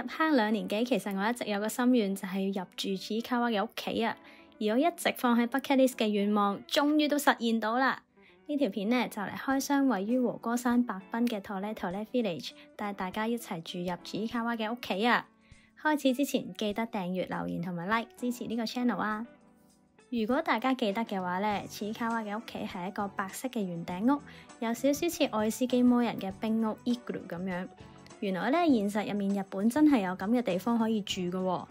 入坑2年幾，其實我一直有個心願，就係要入住Chiikawa嘅屋企啊！而我一直放喺 bucket list 嘅願望，終於都實現到啦！呢條片呢，就嚟開箱位於和歌山白濱嘅 Tole Tole Village，帶大家一齊住入Chiikawa嘅屋企啊！開始之前記得訂閱、留言同埋 like 支持呢個 channel 啊！如果大家記得嘅話呢，Chiikawa嘅屋企係一個白色嘅圓頂屋，有少少似愛斯基摩人嘅冰屋 Igloo 咁樣。原來呢，現實入面日本真係有咁嘅地方可以住嘅喎。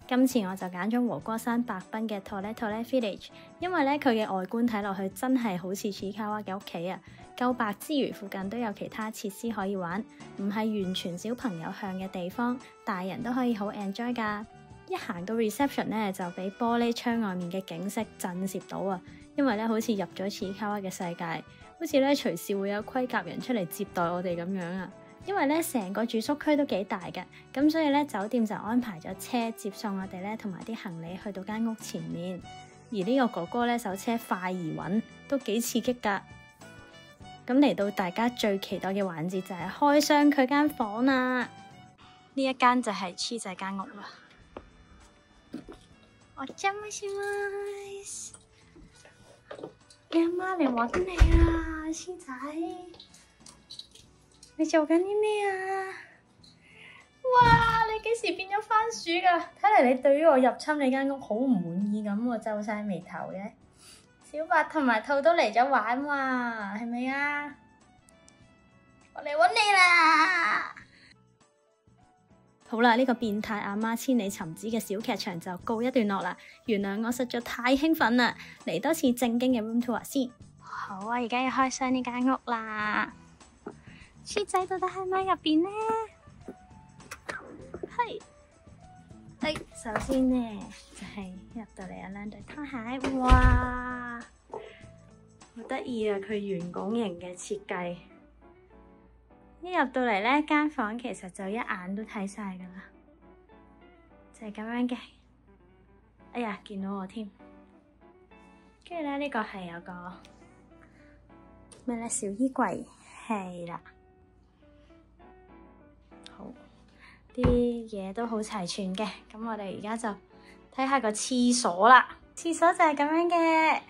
今次我就揀咗和歌山白濱嘅 Tole Tole Village，因為呢，佢嘅外觀睇落去真係好似Chiikawa嘅屋企啊！夠白之餘，附近都有其他設施可以玩，唔係完全小朋友向嘅地方，大人都可以好 enjoy 㗎。一行到 reception 呢，就俾玻璃窗外面嘅景色震懾到啊！因為呢，好似入咗Chiikawa嘅世界，好似呢，隨時會有盔甲人出嚟接待我哋咁樣啊！因為咧，成個住宿區都幾大嘅，咁所以咧，酒店就安排咗車接送我哋咧，同埋啲行李去到間屋前面。而呢個哥哥咧，手車快而穩，都幾刺激噶。咁嚟到大家最期待嘅環節就係開箱佢間房啦。呢一間就係黐仔間屋啦。我真係想問，你阿媽嚟搵你啊，黐仔。你做緊啲咩啊？哇！你幾時變咗番薯噶？睇嚟你對於我入侵你間屋好唔滿意咁喎，皺晒眉頭嘅。小白同埋兔都嚟咗玩喎，係咪啊？我嚟搵你啦！好啦，呢個變態阿媽千里尋子嘅小劇場就告一段落啦。原諒我實在太興奮啦，嚟多次正經嘅 room tour 先。好啊，而家要開箱呢間屋啦。黐仔到底喺咪入邊呢？係，首先呢就係入到嚟有2對拖鞋，哇，好得意啊！佢圓拱形嘅設計，一入到嚟呢間房其實就一眼都睇晒噶啦，就係咁樣嘅。哎呀，見到我添。跟住咧呢個係有個咩咧小衣櫃，係啦。好，啲嘢都好齊全嘅，咁我哋而家就睇下個廁所啦。廁所就係咁樣嘅，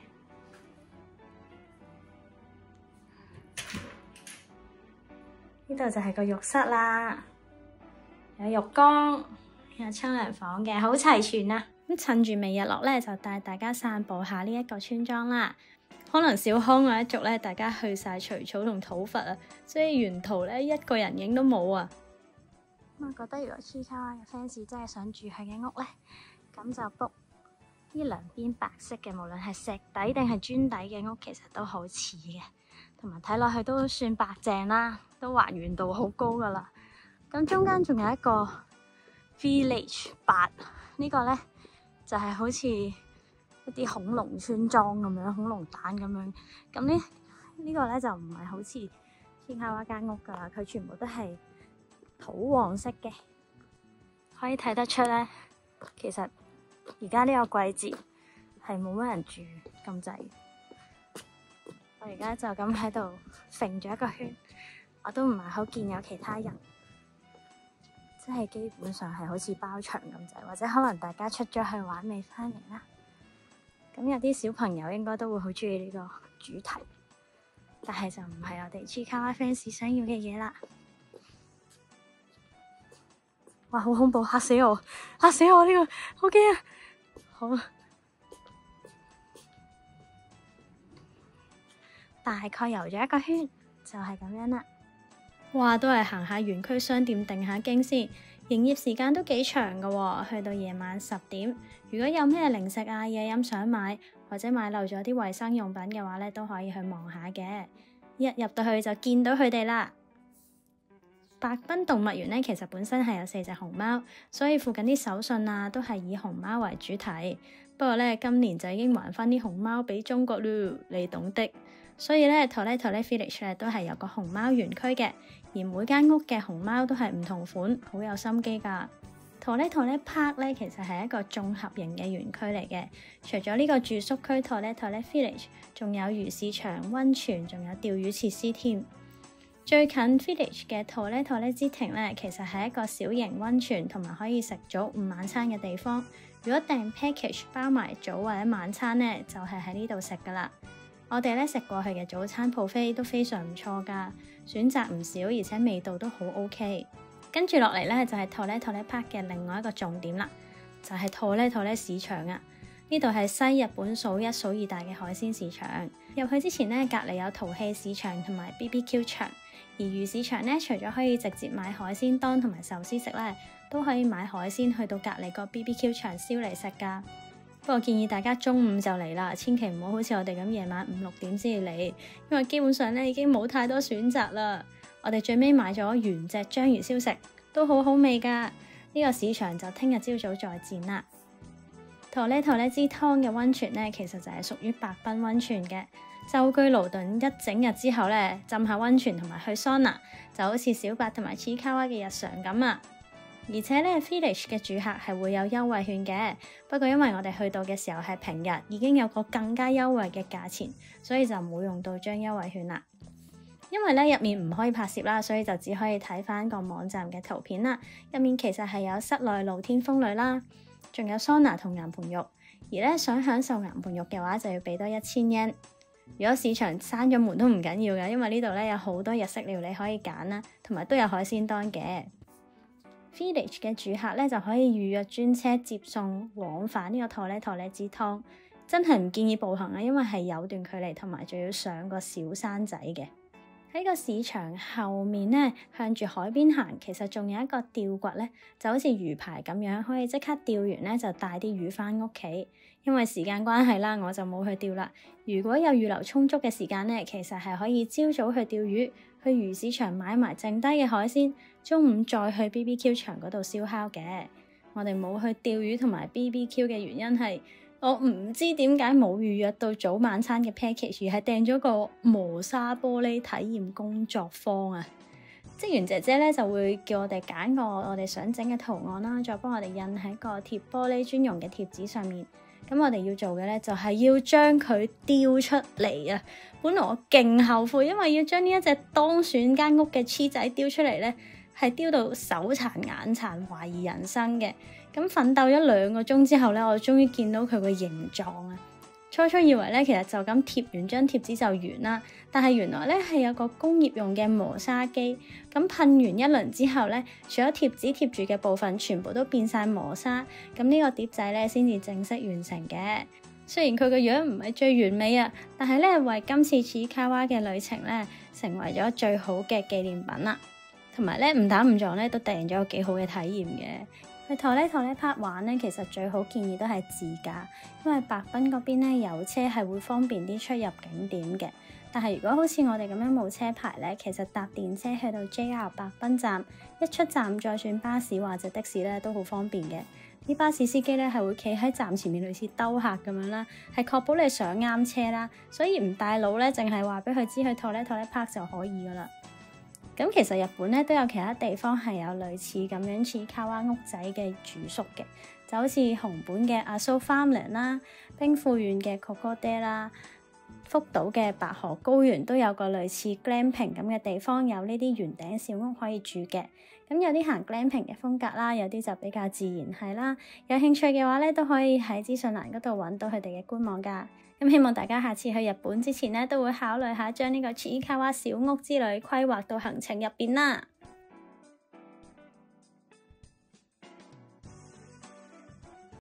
呢度就係個浴室啦，有浴缸，有沖涼房嘅，好齊全啊！咁趁住未日落咧，就帶大家散步下呢一個村莊啦。可能小康嗰一族咧，大家去晒除草同討伐啊，所以沿途咧一個人影都冇啊。我覺得如果Chiikawa嘅 fans 真係想住佢嘅屋咧，咁就 book 呢兩邊白色嘅，無論係石底定係磚底嘅屋，其實都好似嘅，同埋睇落去都算白淨啦，都還原度好高噶啦。咁中間仲有一個 Village 8，呢個咧就係好似一啲恐龍村莊咁樣，恐龍蛋咁樣。咁呢個咧就唔係好似Chiikawa間屋噶啦，佢全部都係土黃色嘅，可以睇得出咧，其實而家呢個季節係冇乜人住咁滯。我而家就咁喺度揈咗一個圈，我都唔係好見有其他人，即係基本上係好似包場咁滯，或者可能大家出咗去玩未翻嚟啦。咁有啲小朋友應該都會好中意呢個主題，但係就唔係我哋Chiikawa fans想要嘅嘢啦。哇，好恐怖，嚇死我！嚇死我！呢個好驚啊！好，大概遊咗一個圈，就係咁樣啦。哇，都係行下園區商店定下經先。營業時間都幾長噶喎，去到夜晚10點。如果有咩零食啊、嘢飲想買，或者買漏咗啲衛生用品嘅話咧，都可以去望下嘅。一入到去就見到佢哋啦。白濱動物園咧，其實本身係有4隻熊貓，所以附近啲手信啊都係以熊貓為主題。不過咧，今年就已經還翻啲熊貓俾中國咯，你懂的。所以咧，Tole Tole Village 咧都係有個熊貓園區嘅，而每間屋嘅熊貓都係唔同款，好有心機噶。Tole Tole Park 咧其實係一個綜合型嘅園區嚟嘅，除咗呢個住宿區 Tole Tole Village，仲有魚市場、溫泉，仲有釣魚設施添。最近 Village 嘅 Tole之亭咧，其實係一個小型溫泉同埋可以食早午晚餐嘅地方。如果訂 package 包埋早或者晚餐咧，就係喺呢度食噶啦。我哋咧食過去嘅早餐 buffet都非常唔錯噶，選擇唔少，而且味道都好 OK。跟住落嚟咧就係 Tole Park 嘅另外一個重點啦，就係 Tole市場啊。呢度係西日本數一數二大嘅海鮮市場。入去之前咧，隔離有陶器市場同埋 BBQ 場。而魚市場咧，除咗可以直接買海鮮檔同埋壽司食咧，都可以買海鮮去到隔離個 BBQ 場燒嚟食噶。不過建議大家中午就嚟啦，千祈唔好好似我哋咁夜晚5、6點先嚟，因為基本上咧已經冇太多選擇啦。我哋最尾買咗原隻章魚燒食，都好好味噶。呢個市場就聽日朝早再戰啦。Tole之湯嘅溫泉咧，其實就係屬於白濱溫泉嘅。舟車勞頓一整日之後咧，浸下溫泉同埋去桑拿，就好似小白同埋Chiikawa嘅日常咁啊！而且咧 Village 嘅住客係會有優惠券嘅，不過因為我哋去到嘅時候係平日，已經有個更加優惠嘅價錢，所以就冇用到張優惠券啦。因為咧入面唔可以拍攝啦，所以就只可以睇翻個網站嘅圖片啦。入面其實係有室內露天風呂啦，仲有桑拿同岩盤浴。而咧想享受岩盤浴嘅話，就要俾多1000 yen。如果市場閂咗門都唔緊要嘅，因為呢度咧有好多日式料理可以揀啦，同埋都有海鮮檔嘅。Village 嘅住客咧就可以預約專車接送往返呢個Tole之湯，真係唔建議步行啊，因為係有段距離，同埋仲要上個小山仔嘅。喺個市場後面咧，向住海邊行，其實仲有一個釣掘咧，就好似魚排咁樣，可以即刻釣完咧就帶啲魚返屋企。因為時間關係啦，我就冇去釣啦。如果有預留充足嘅時間咧，其實係可以朝早去釣魚，去魚市場買埋剩低嘅海鮮，中午再去 BBQ 場嗰度燒烤嘅。我哋冇去釣魚同埋 BBQ 嘅原因係，我唔知點解冇預約到早晚餐嘅 package， 而係訂咗個磨砂玻璃體驗工作坊啊！職員姐姐咧就會叫我哋揀個我哋想整嘅圖案啦，再幫我哋印喺個貼玻璃專用嘅貼紙上面。咁我哋要做嘅咧就係要將佢雕出嚟啊！本來我勁後悔，因為要將呢一隻當選間屋嘅黐仔雕出嚟咧，係雕到手殘眼殘，懷疑人生嘅。咁奮鬥咗2個鐘之後咧，我終於見到佢個形狀啊！初以為咧，其實就咁貼完張貼紙就完啦，但係原來咧係有個工業用嘅磨砂機，咁噴完一輪之後咧，除咗貼紙貼住嘅部分全部都變晒磨砂，咁呢個碟仔咧先至正式完成嘅。雖然佢個樣唔係最完美啊，但係咧為今次Chiikawa嘅旅程咧成為咗最好嘅紀念品啦，同埋咧誤打誤撞咧都訂咗個幾好嘅體驗嘅。去Tole Park 玩咧，其實最好建議都係自駕，因為白濱嗰邊咧有車係會方便啲出入景點嘅。但係如果好似我哋咁樣冇車牌咧，其實搭電車去到 JR 白濱站，一出站再轉巴士或者的士咧都好方便嘅。啲巴士司機咧係會企喺站前面類似兜客咁樣啦，係確保你上啱車啦，所以唔帶路咧，淨係話俾佢知去Tole Park 就可以噶啦。咁其實日本咧都有其他地方係有類似咁樣Chiikawa屋仔嘅住宿嘅，就好似熊本嘅Aso Farmland啦、兵庫縣嘅Kokode啦、福島嘅白河高原都有個類似 glamping 咁嘅地方，有呢啲圓頂小屋可以住嘅。咁有啲行 glamping 嘅風格啦，有啲就比較自然係啦。有興趣嘅話咧，都可以喺資訊欄嗰度揾到佢哋嘅官網㗎。咁希望大家下次去日本之前咧，都會考慮下將呢個Chiikawa小屋之旅規劃到行程入邊啦。